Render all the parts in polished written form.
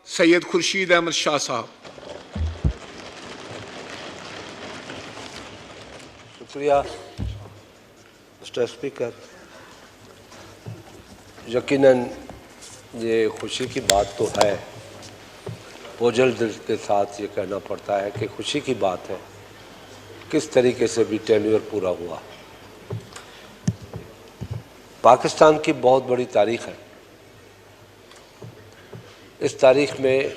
सैयद खुर्शीद अहमद शाह साहब। शुक्रिया mister speaker. यकीनन ये खुशी की बात तो है, बोझल दिल के साथ ये कहना पड़ता है कि खुशी की बात है किस तरीके से भी टेन्योर पूरा हुआ। पाकिस्तान की बहुत बड़ी तारीख है। इस तारीख में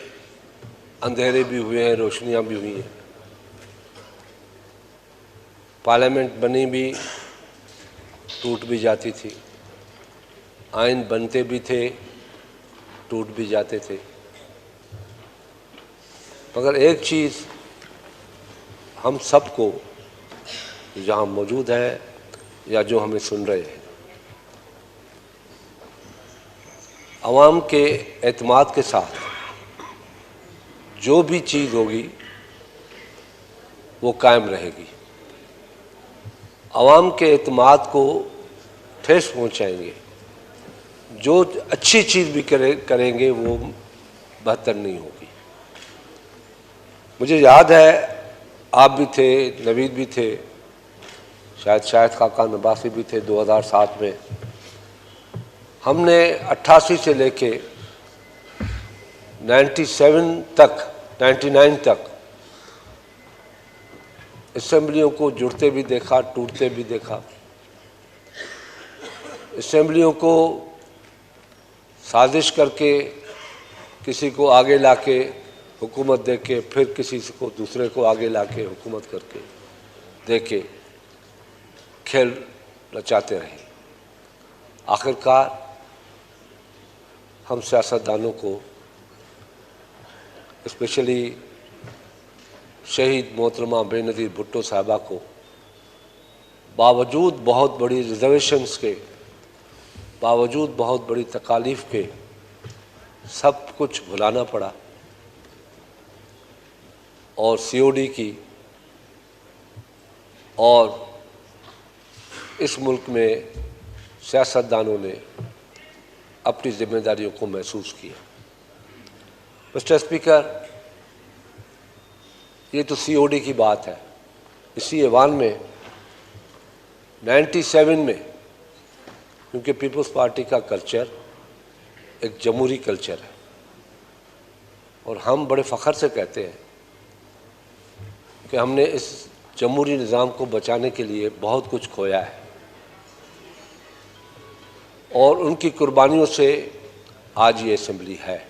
अंधेरे भी हुए हैं, रोशनियां भी हुई हैं। पार्लियामेंट बनी भी, टूट भी जाती थी, आइन बनते भी थे, टूट भी जाते थे। मगर एक चीज़ हम सबको, जहाँ मौजूद है या जो हमें सुन रहे हैं, आवाम के एतमाद के साथ जो भी चीज़ होगी वो कायम रहेगी। आवाम के एतमाद को ठेस पहुंचाएंगे, जो अच्छी चीज़ भी करेंगे वो बेहतर नहीं होगी। मुझे याद है, आप भी थे, नवीद भी थे, शायद खाका नबासी भी थे। 2007 में हमने 88 से लेके 99 तक असेंबलियों को जुड़ते भी देखा, टूटते भी देखा। असेंबलियों को साजिश करके किसी को आगे लाके हुकूमत दे के, फिर किसी को दूसरे को आगे लाके हुकूमत करके दे के खेल रचाते रहे। आखिरकार हम सियासतदानों को, स्पेशली शहीद मोहतरमा बेनज़ीर भुट्टो साहबा को, बावजूद बहुत बड़ी रिजर्वेशंस के, बावजूद बहुत बड़ी तकालीफ के, सब कुछ भुलाना पड़ा और सीओडी की, और इस मुल्क में सियासतदानों ने अपनी जिम्मेदारियों को महसूस किया। मिस्टर स्पीकर, ये तो सीओडी की बात है। इसी ऐवान में 97 में, क्योंकि पीपल्स पार्टी का कल्चर एक जमहूरी कल्चर है और हम बड़े फ़ख्र से कहते हैं कि हमने इस जमहूरी निज़ाम को बचाने के लिए बहुत कुछ खोया है और उनकी कुर्बानियों से आज ये असेंबली है।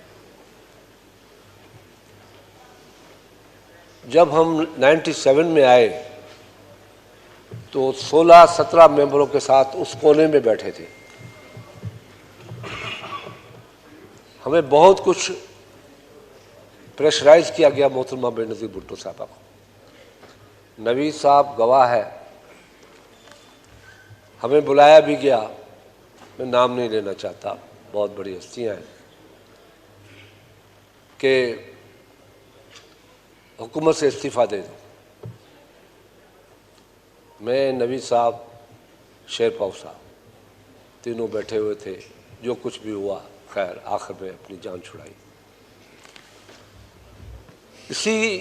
जब हम 97 में आए तो 16-17 मेंबरों के साथ उस कोने में बैठे थे। हमें बहुत कुछ प्रेशराइज किया गया मोहतरमा बेनज़ीर भुट्टो साहबा को। नवीद साहब गवाह है, हमें बुलाया भी गया, मैं नाम नहीं लेना चाहता, बहुत बड़ी हस्तियां हैं, कि हुकूमत से इस्तीफ़ा दे दो। मैं, नवीद साहब, शेरपाव साहब तीनों बैठे हुए थे। जो कुछ भी हुआ, खैर आखिर में अपनी जान छुड़ाई। इसी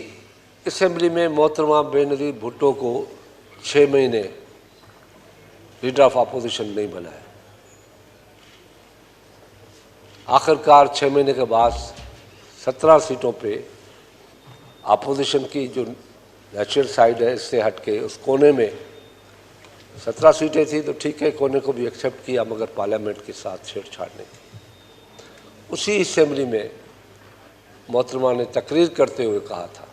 असेंबली में मोहतरमा बेनज़ीर भुट्टो को 6 महीने लीडर ऑफ अपोजिशन नहीं बनाया। आखिरकार 6 महीने के बाद 17 सीटों पे अपोजिशन की जो नेचुरल साइड है, इससे हट के उस कोने में 17 सीटें थी तो ठीक है, कोने को भी एक्सेप्ट किया, मगर पार्लियामेंट के साथ छेड़छाड़ नहीं थी। उसी असेंबली में मोहतरमा ने तकरीर करते हुए कहा था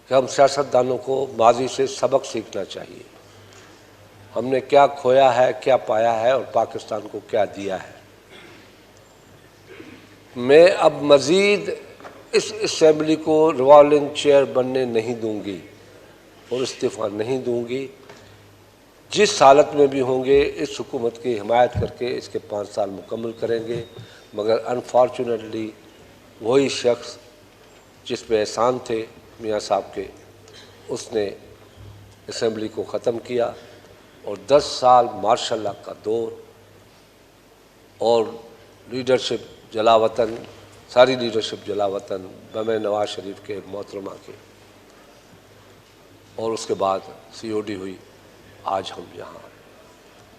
कि हम सियासतदानों को माजी से सबक सीखना चाहिए, हमने क्या खोया है, क्या पाया है और पाकिस्तान को क्या दिया है। मैं अब मज़ीद इस असेंबली को रिवॉल्विंग चेयर बनने नहीं दूंगी और इस्तीफ़ा नहीं दूंगी। जिस हालत में भी होंगे इस हुकूमत की हिमायत करके इसके 5 साल मुकम्मल करेंगे। मगर अनफॉर्चुनेटली वही शख्स जिस पे एहसान थे मियाँ साहब के, उसने असेंबली को ख़त्म किया और 10 साल मार्शल लॉ का दौर और लीडरशिप जलावतन सारी लीडरशिप जलावतन बम नवाज शरीफ के मोहतरमा के, और उसके बाद COD हुई। आज हम यहाँ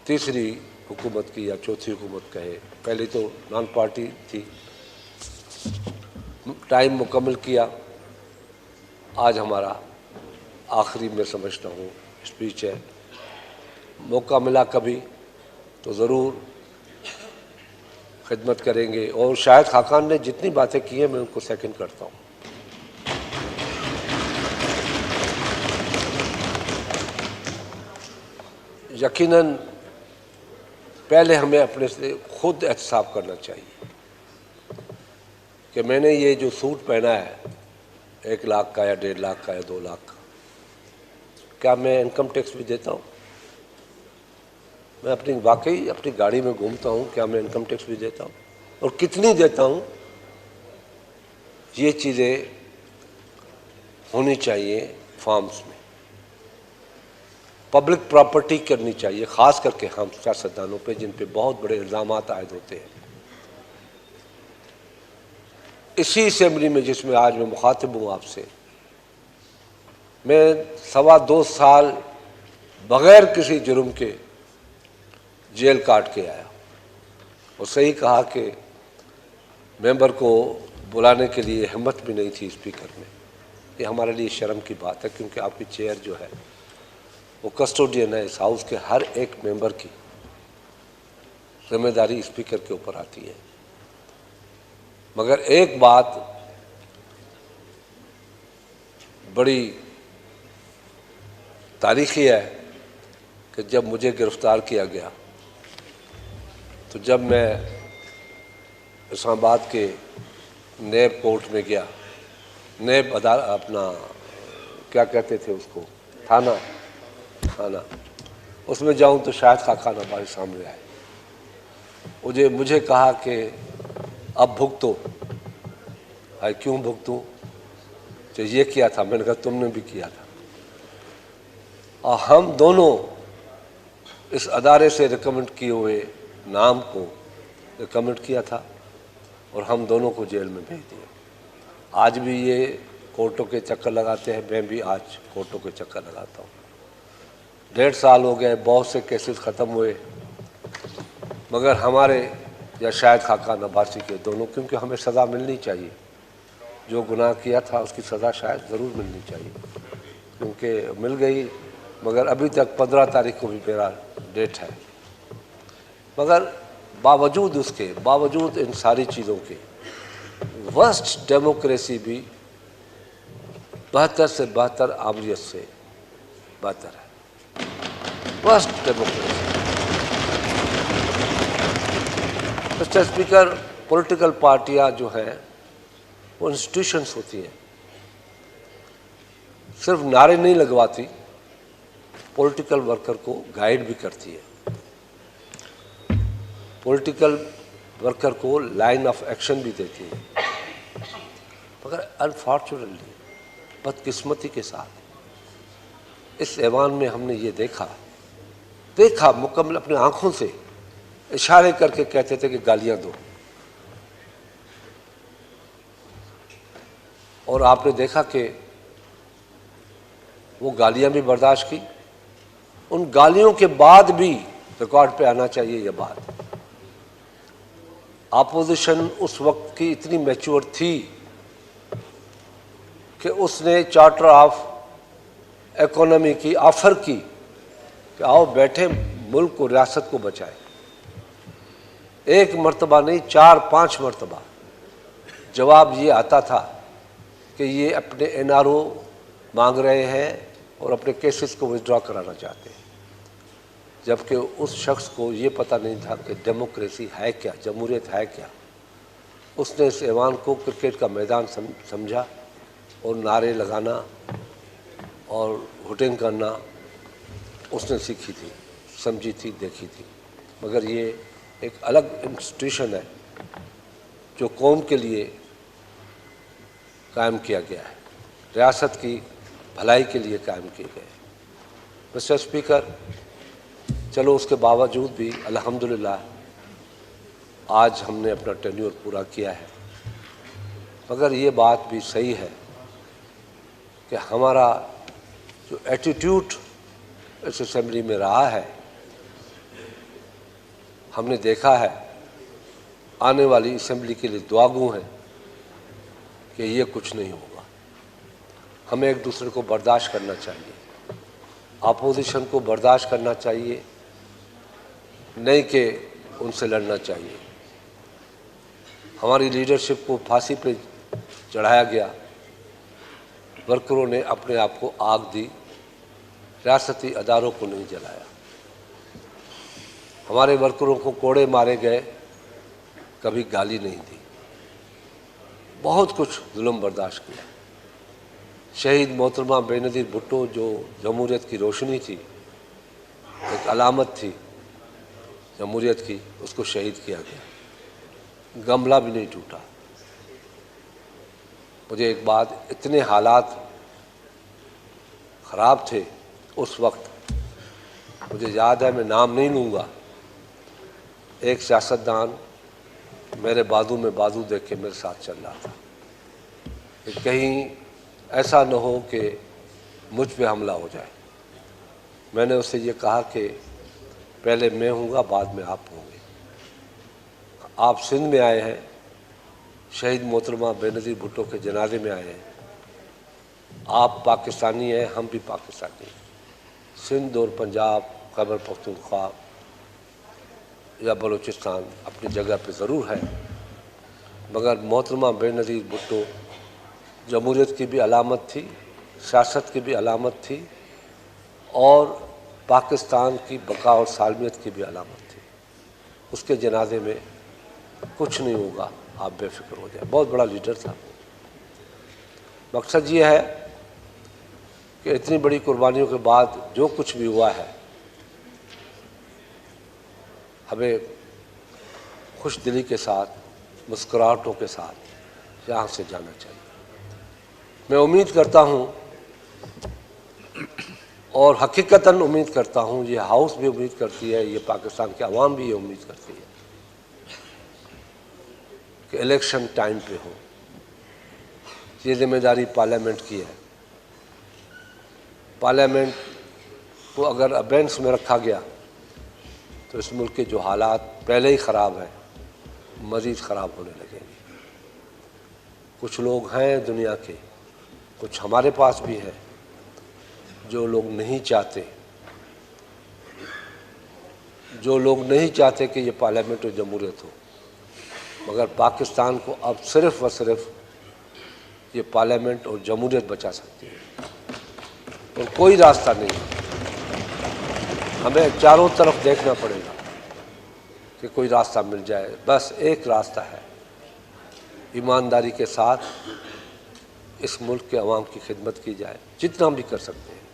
तीसरी हुकूमत की या चौथी हुकूमत कहे, पहले तो नॉन पार्टी थी, टाइम मुकम्मल किया। आज हमारा आखिरी में समझता हूँ स्पीच है। मौका मिला कभी तो ज़रूर खिदमत करेंगे, और शायद खाकान ने जितनी बातें की हैं मैं उनको सेकंड करता हूँ। यकीनन पहले हमें अपने से खुद एहतसाब करना चाहिए कि मैंने ये जो सूट पहना है 1 लाख का या 1.5 लाख का या 2 लाख का, क्या मैं इनकम टैक्स भी देता हूँ? मैं वाकई अपनी गाड़ी में घूमता हूँ, क्या मैं इनकम टैक्स भी देता हूँ? और कितनी देता हूँ? ये चीज़ें होनी चाहिए फॉर्म्स में। पब्लिक प्रॉपर्टी करनी चाहिए, ख़ास करके हम सियासतदानों पे जिन पे बहुत बड़े इल्ज़ामात आयद होते हैं। इसी असेंबली में जिसमें आज मैं मुखातिब हूँ आपसे, मैं 2.25 साल बग़ैर किसी जुर्म के जेल काट के आया, और सही कहा कि मेंबर को बुलाने के लिए हिम्मत भी नहीं थी स्पीकर में। ये हमारे लिए शर्म की बात है, क्योंकि आपकी चेयर जो है वो कस्टोडियन है इस हाउस के, हर एक मेंबर की जिम्मेदारी स्पीकर के ऊपर आती है। मगर एक बात बड़ी तारीखी है कि जब मुझे गिरफ्तार किया गया, तो जब मैं इस्लामाबाद के नैब कोर्ट में गया, नैब अपना क्या कहते थे उसको, थाना, उसमें जाऊं तो शायद खाकान हमारे सामने आए। मुझे कहा कि अब भुगतो। भाई क्यों भुगतूं? तो ये किया था। मैंने कहा तुमने भी किया था, और हम दोनों इस अदारे से रिकमेंड किए हुए नाम को रिकमेंड किया था, और हम दोनों को जेल में भेज दिया। आज भी ये कोर्टों के चक्कर लगाते हैं, मैं भी आज कोर्टों के चक्कर लगाता हूँ। 1.5 साल हो गए, बहुत से केसेस ख़त्म हुए, मगर हमारे या शायद खाकान अब्बासी के दोनों, क्योंकि हमें सज़ा मिलनी चाहिए। जो गुनाह किया था उसकी सज़ा शायद ज़रूर मिलनी चाहिए, क्योंकि मिल गई, मगर अभी तक 15 तारीख को भी मेरा डेट है। मगर बावजूद उसके, बावजूद इन सारी चीज़ों के, वर्स्ट डेमोक्रेसी भी 72 से 72 आमरीत से बेहतर है। Worst democracy. Mister speaker, political पार्टियां जो हैं वो इंस्टीट्यूशंस होती हैं, सिर्फ नारे नहीं लगवाती, पॉलिटिकल वर्कर को गाइड भी करती है, पॉलिटिकल वर्कर को लाइन ऑफ एक्शन भी देती है। मगर अनफॉर्चुनेटली, बदकिस्मती के साथ इस ऐवान में हमने ये देखा मुकम्मल अपनी आंखों से इशारे करके कहते थे कि गालियां दो, और आपने देखा कि वो गालियां भी बर्दाश्त की। उन गालियों के बाद भी रिकॉर्ड पे आना चाहिए ये बात, अपोजिशन उस वक्त की इतनी मैच्योर थी कि उसने चार्टर ऑफ इकोनॉमी की ऑफर की कि आओ बैठे मुल्क को, रियासत को बचाए। एक मर्तबा नहीं, 4-5 मर्तबा जवाब ये आता था कि ये अपने NRO मांग रहे हैं और अपने केसेस को विड्रॉ कराना चाहते हैं, जबकि उस शख्स को ये पता नहीं था कि डेमोक्रेसी है क्या, जमहूरियत है क्या। उसने इस ऐवान को क्रिकेट का मैदान समझा, और नारे लगाना और हुटिंग करना उसने सीखी थी, समझी थी, देखी थी। मगर ये एक अलग इंस्टीट्यूशन है जो कौम के लिए कायम किया गया है, रियासत की भलाई के लिए कायम किए गए। मिस्टर स्पीकर, चलो उसके बावजूद भी अल्हम्दुलिल्लाह आज हमने अपना टेन्योर पूरा किया है, मगर ये बात भी सही है कि हमारा जो एटीट्यूड इस असेंबली में रहा है, हमने देखा है, आने वाली असेंबली के लिए दुआगू हैं कि ये कुछ नहीं होगा। हमें एक दूसरे को बर्दाश्त करना चाहिए, अपोजिशन को बर्दाश्त करना चाहिए, नहीं कि उनसे लड़ना चाहिए। हमारी लीडरशिप को फांसी पे चढ़ाया गया, वर्करों ने अपने आप को आग दी, रियासती अदारों को नहीं जलाया। हमारे वर्करों को कोड़े मारे गए, कभी गाली नहीं दी, बहुत कुछ जुल्म बर्दाश्त किया। शहीद मोहतरमा बेनज़ीर भुट्टो जो जमहूरियत की रोशनी थी, एक अलामत थी जमहूरियत की, उसको शहीद किया गया, गमला भी नहीं टूटा। मुझे एक बात, इतने हालात ख़राब थे उस वक्त, मुझे याद है, मैं नाम नहीं लूँगा, एक सियासतदान मेरे बाजू में बाजू देख के मेरे साथ चल रहा था कि कहीं ऐसा न हो कि मुझ पे हमला हो जाए। मैंने उससे ये कहा कि पहले मैं हूँगा, बाद में आप होंगे। आप सिंध में आए हैं, शहीद मोहतरमा बेनज़ीर भुट्टो के जनाजे में आए हैं। आप पाकिस्तानी हैं, हम भी पाकिस्तानी हैं। सिंध और पंजाब, खैबर पख्तूनख्वा या बलूचिस्तान अपनी जगह पे ज़रूर है, मगर मोहतरमा बेनज़ीर भुट्टो जमहूरियत की भी अलामत थी, सियासत की भी अलामत थी, और पाकिस्तान की बका और सालमियत की भी अलामत थी। उसके जनाजे में कुछ नहीं होगा, आप बेफिक्र हो जाए। बहुत बड़ा लीडर था। मकसद ये है कि इतनी बड़ी कुर्बानियों के बाद जो कुछ भी हुआ है, हमें खुश दिली के साथ, मुस्कुराहटों के साथ यहाँ से जाना चाहिए। मैं उम्मीद करता हूँ और हकीकतन उम्मीद करता हूँ, ये हाउस भी उम्मीद करती है, ये पाकिस्तान की आवाम भी ये उम्मीद करती है कि इलेक्शन टाइम पे हो। ये जिम्मेदारी पार्लियामेंट की है। पार्लियामेंट को अगर अबेंस में रखा गया तो इस मुल्क के जो हालात पहले ही ख़राब हैं, मज़ीद ख़राब होने लगेंगे। कुछ लोग हैं दुनिया के, कुछ हमारे पास भी हैं, जो लोग नहीं चाहते, कि ये पार्लियामेंट और जमहूरियत हो, मगर पाकिस्तान को अब सिर्फ़ व सिर्फ ये पार्लियामेंट और जमहूरियत बचा सकती है, और कोई रास्ता नहीं है। हमें चारों तरफ देखना पड़ेगा कि कोई रास्ता मिल जाए। बस एक रास्ता है, ईमानदारी के साथ इस मुल्क के अवाम की खिदमत की जाए, जितना हम भी कर सकते हैं।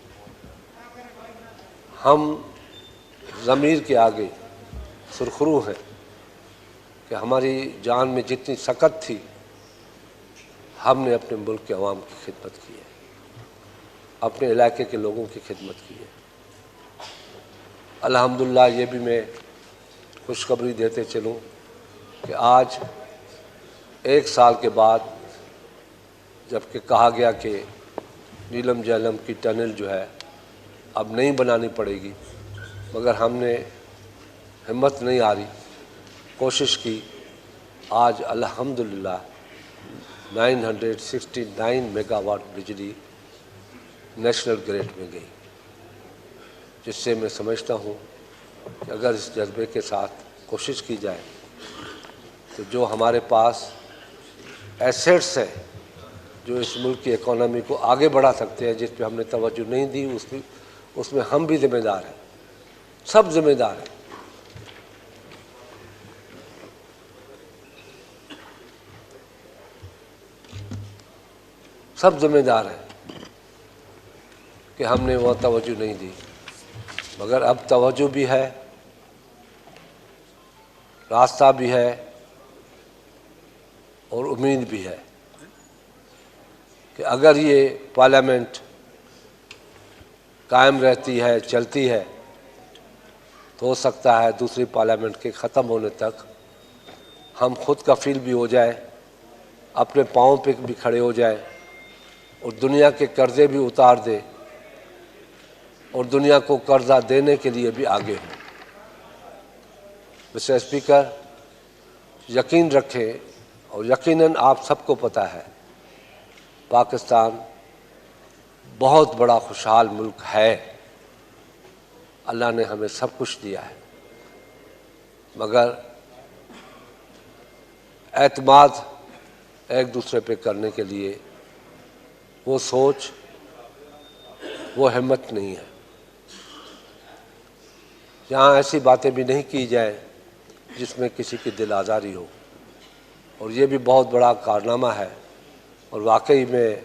हम ज़मीर के आगे सुरखरू हैं कि हमारी जान में जितनी सकत थी, हमने अपने मुल्क के अवाम की खिदमत की है, अपने इलाके के लोगों की खिदमत की है। अल्हम्दुलिल्लाह, ये भी मैं खुशखबरी देते चलूँ कि आज 1 साल के बाद, जबकि कहा गया कि नीलम झेलम की टनल जो है अब नहीं बनानी पड़ेगी, मगर हमने हिम्मत नहीं हारी, कोशिश की। आज अल्हम्दुलिल्लाह 969 मेगावाट बिजली नेशनल ग्रिड में गई, जिससे मैं समझता हूँ कि अगर इस जज्बे के साथ कोशिश की जाए तो जो हमारे पास एसेट्स हैं, जो इस मुल्क की इकोनॉमी को आगे बढ़ा सकते हैं, जिस पे हमने तवज्जो नहीं दी, उसमें हम भी जिम्मेदार हैं, सब जिम्मेदार हैं। सब जिम्मेदार हैं कि हमने वह तवज्जो नहीं दी, मगर अब तवज्जो भी है, रास्ता भी है और उम्मीद भी है कि अगर ये पार्लियामेंट कायम रहती है, चलती है, तो हो सकता है दूसरी पार्लियामेंट के ख़त्म होने तक हम खुद कफील भी हो जाए अपने पाँव पे भी खड़े हो जाए और दुनिया के कर्जे भी उतार दे और दुनिया को कर्जा देने के लिए भी आगे हो। मिस्टर स्पीकर, यकीन रखें और यकीनन आप सबको पता है, पाकिस्तान बहुत बड़ा खुशहाल मुल्क है। अल्लाह ने हमें सब कुछ दिया है, मगर एतमाद एक दूसरे पे करने के लिए वो सोच, वो हिम्मत नहीं है। यहाँ ऐसी बातें भी नहीं की जाए जिसमें किसी की दिल आज़ारी हो, और ये भी बहुत बड़ा कारनामा है। और वाकई में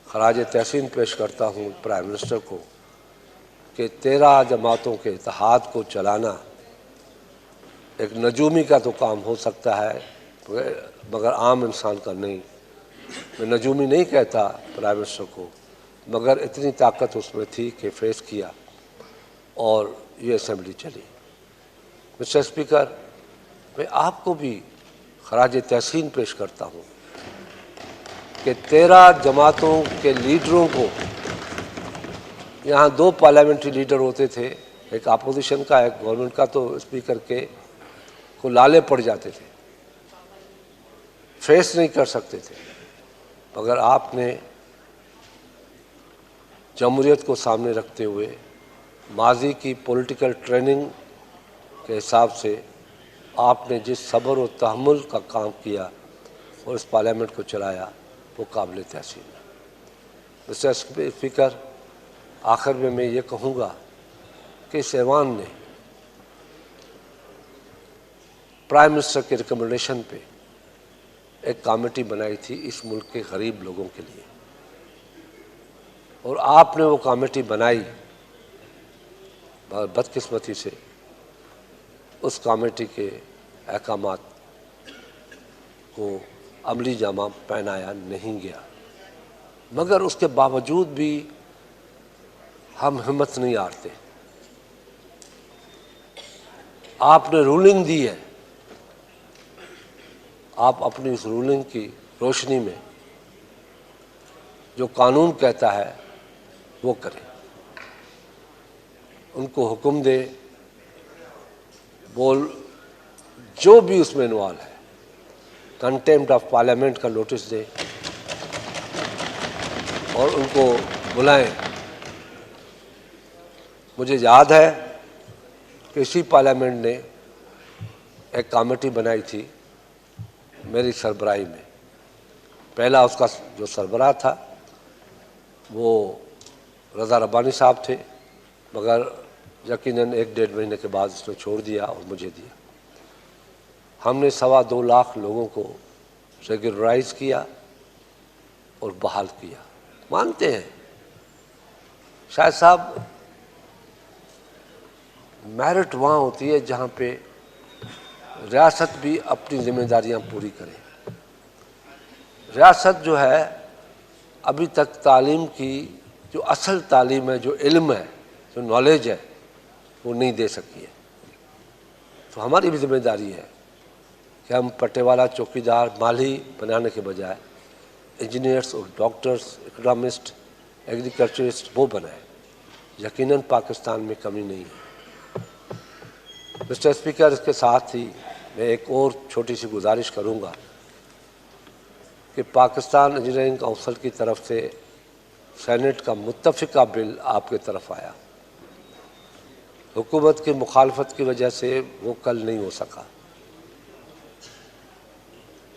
खराज तहसीन पेश करता हूँ प्राइम मिनिस्टर को कि 13 जमातों के इत्तेहाद को चलाना एक नजूमी का तो काम हो सकता है, मगर आम इंसान का नहीं। मैं नजूमी नहीं कहता प्राइम मिनिस्टर को, मगर इतनी ताकत उसमें थी कि फेस किया और ये असेंबली चली। मिस्टर स्पीकर, मैं आपको भी खराज तहसीन पेश करता हूँ कि 13 जमातों के लीडरों को, यहाँ 2 पार्लियामेंट्री लीडर होते थे, एक अपोजिशन का एक गवर्नमेंट का, तो स्पीकर के को लाले पड़ जाते थे, फेस नहीं कर सकते थे। मगर आपने जमहूरियत को सामने रखते हुए माजी की पॉलिटिकल ट्रेनिंग के हिसाब से आपने जिस सब्र और तहम्मुल का काम किया और इस पार्लियामेंट को चलाया, वो काबिल तहसीन है। मिस्टर स्पीकर, आखिर में मैं ये कहूँगा कि इस ऐवान ने प्राइम मिनिस्टर के रिकमेंडेशन पे एक कमेटी बनाई थी इस मुल्क के गरीब लोगों के लिए, और आपने वो कमेटी बनाई। बदकिस्मती से उस कमेटी के अहकामात को अमली जामा पहनाया नहीं गया, मगर उसके बावजूद भी हम हिम्मत नहीं हारते। आपने रूलिंग दी है, आप अपनी उस रूलिंग की रोशनी में जो कानून कहता है वो करें। उनको हुक्म दे, बोल जो भी उसमें इन्वॉल्व है, कंटेम्प्ट ऑफ पार्लियामेंट का नोटिस दे और उनको बुलाएं। मुझे याद है कि इसी पार्लियामेंट ने एक कमेटी बनाई थी मेरी सरबराही में। पहला उसका जो सरबराह था वो रज़ा रब्बानी साहब थे, मगर यकीनन 1-1.5 महीने के बाद उसने छोड़ दिया और मुझे दिया। हमने 2.25 लाख लोगों को रेगुलराइज किया और बहाल किया। मानते हैं शायद साहब, मेरिट वहाँ होती है जहाँ पे रियासत भी अपनी जिम्मेदारियाँ पूरी करे। रियासत जो है अभी तक तालीम की जो असल तालीम है, जो इल्म है, जो नॉलेज है, वो नहीं दे सकी है। तो हमारी भी जिम्मेदारी है कि हम पट्टेवाला, चौकीदार, माली बनाने के बजाय इंजीनियर्स और डॉक्टर्स, इकोनॉमिस्ट, एग्रीकल्चरिस्ट वो बनाए। यकीनन पाकिस्तान में कमी नहीं है। मिस्टर स्पीकर, इसके साथ ही मैं एक और छोटी सी गुजारिश करूंगा कि पाकिस्तान इंजीनियरिंग काउंसिल की तरफ से सेनेट का मुत्तफ़िका बिल आपके तरफ आया। हुकूमत की मुखालफत की वजह से वो कल नहीं हो सका।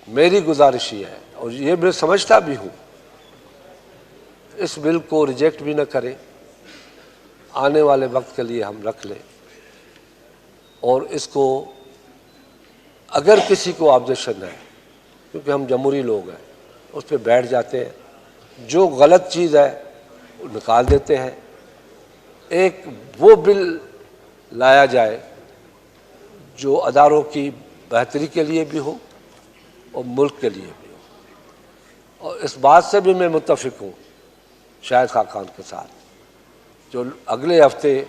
मेरी गुजारिश ये है, और ये मैं समझता भी हूँ, इस बिल को रिजेक्ट भी न करें, आने वाले वक्त के लिए हम रख लें, और इसको अगर किसी को ऑब्जेक्शन है, क्योंकि हम जमहूरी लोग हैं, उस पर बैठ जाते हैं, जो गलत चीज़ है वो निकाल देते हैं। एक वो बिल लाया जाए जो अदारों की बेहतरी के लिए भी हो और मुल्क के लिए भी हो। और इस बात से भी मैं मुत्तफिक हूँ शाहिद खाकान के साथ, जो अगले हफ्ते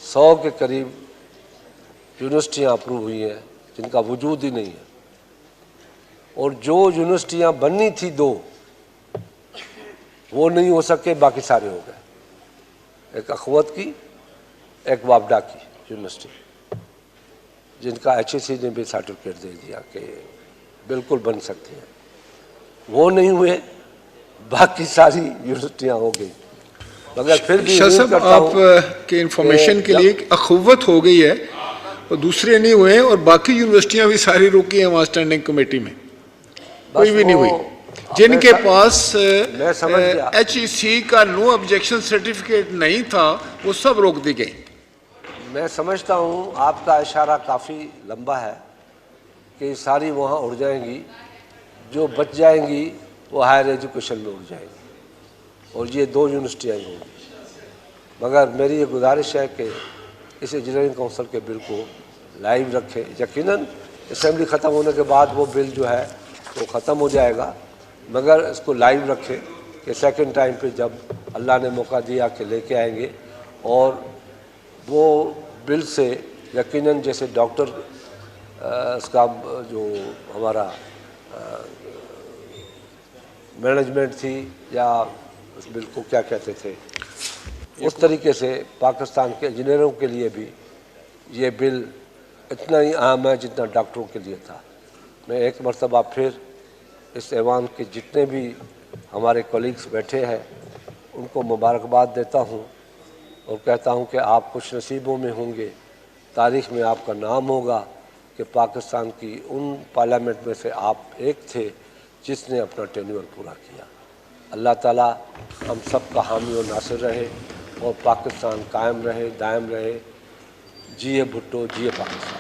100 के करीब यूनिवर्सिटियाँ अप्रूव हुई हैं जिनका वजूद ही नहीं है। और जो यूनिवर्सिटियां बननी थी 2 वो नहीं हो सके, बाकी सारे हो गए। एक अखवत की, एक वापडा की यूनिवर्सिटी, जिनका HEC ने भी सर्टिफिकेट दे दिया कि बिल्कुल बन सकती हैं, वो नहीं हुए, बाकी सारी यूनिवर्सिटियां हो गई। मगर फिर भी शाह उम्मीद साहब, करता हूं आपके इंफॉर्मेशन के लिए कि अखुवत हो गई है और दूसरे नहीं हुए, और बाकी यूनिवर्सिटियां भी सारी रुकी हैं वहाँ स्टैंडिंग कमेटी में, कोई भी नहीं हुई। जिनके पास मैं समझ गया। HEC का नो ऑब्जेक्शन सर्टिफिकेट नहीं था, वो सब रोक दी गई। मैं समझता हूं आपका इशारा काफ़ी लंबा है कि सारी वहाँ उड़ जाएंगी, जो बच जाएंगी वो हायर एजुकेशन में उड़ जाएंगी, और ये 2 यूनिवर्सिटियाँ होंगी। मगर मेरी ये गुजारिश है कि इस इंजीनियरिंग काउंसिल के बिल को लाइव रखें। यकीनन असेंबली ख़त्म होने के बाद वो बिल जो है वो ख़त्म हो जाएगा, मगर इसको लाइव रखें कि सेकंड टाइम पे जब अल्लाह ने मौका दिया कि लेके आएंगे, और वो बिल से यकीनन जैसे डॉक्टर इसका जो हमारा मैनेजमेंट थी, या उस बिल को क्या कहते थे, उस तरीके से पाकिस्तान के इंजीनियरों के लिए भी ये बिल इतना ही अहम है जितना डॉक्टरों के लिए था। मैं एक मरतबा फिर इस ऐवान के जितने भी हमारे कलीग्स बैठे हैं उनको मुबारकबाद देता हूँ और कहता हूँ कि आप खुश नसीबों में होंगे, तारीख़ में आपका नाम होगा कि पाकिस्तान की उन पार्लियामेंट में से आप एक थे जिसने अपना टेन्योर पूरा किया। अल्लाह ताला हम सब का हामी और नासिर रहे और पाकिस्तान कायम रहे, दायम रहे। जिए भुट्टो, जिए पाकिस्तान।